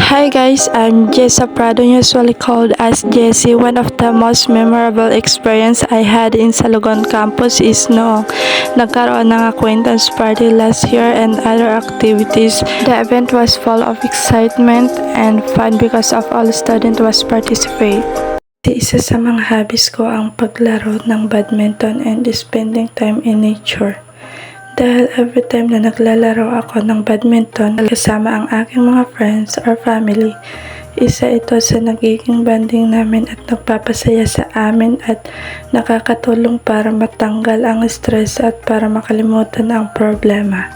Hi guys, I'm Jessa Prado, usually called as Jessie. One of the most memorable experience I had in Salugon campus is noong nagkaroon ng acquaintance party last year and other activities. The event was full of excitement and fun because of all students was participate. Isa sa mga hobbies ko ang paglaro ng badminton and spending time in nature. Dahil every time na naglalaro ako ng badminton kasama ang aking mga friends or family, isa ito sa nagiging banding namin at nagpapasaya sa amin at nakakatulong para matanggal ang stress at para makalimutan ang problema.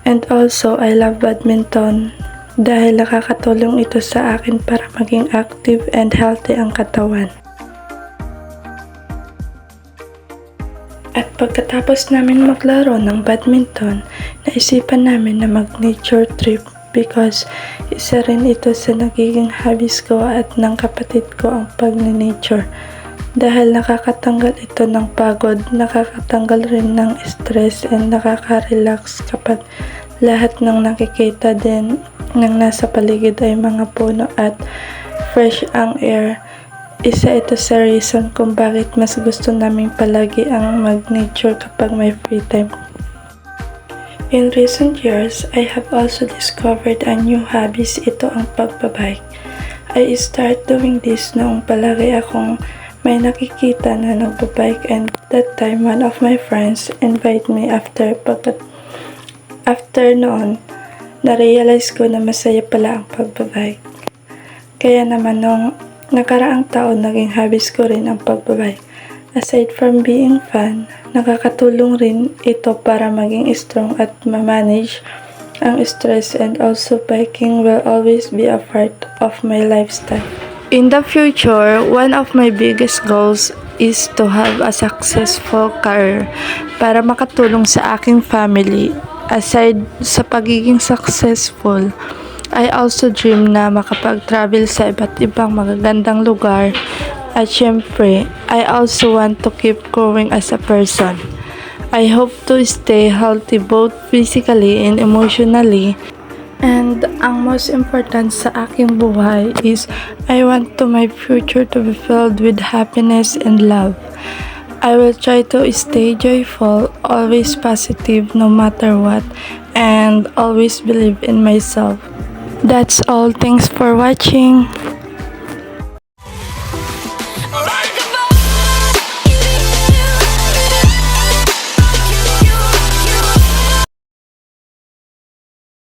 And also, I love badminton dahil nakakatulong ito sa akin para maging active and healthy ang katawan. At pagkatapos namin maglaro ng badminton, naisipan namin na mag-nature trip because isa rin ito sa nagiging hobbies ko at ng kapatid ko ang pag-nature. Dahil nakakatanggal ito ng pagod, nakakatanggal rin ng stress and nakaka-relax kapag lahat ng nakikita din ng nasa paligid ay mga puno at fresh ang air. Isa ito sa reason kung bakit mas gusto namin palagi ang mag-nature kapag may free time. In recent years, I have also discovered a new hobbies. Ito ang pagbabike. I start doing this noong palagi akong may nakikita na nagbabike and that time one of my friends invite me after noon, na-realize ko na masaya pala ang pagbabike. Kaya naman noong nakaraang taon, naging hobbies ko rin ang pagbabike. Aside from being fun, nakakatulong rin ito para maging strong at ma-manage ang stress, and also biking will always be a part of my lifestyle. In the future, one of my biggest goals is to have a successful career para makatulong sa aking family. Aside sa pagiging successful, I also dream na makapag-travel sa iba't ibang magagandang lugar. At syempre, I also want to keep growing as a person. I hope to stay healthy both physically and emotionally. And ang most important sa aking buhay is I want to my future to be filled with happiness and love. I will try to stay joyful, always positive no matter what, and always believe in myself. That's all. Thanks for watching.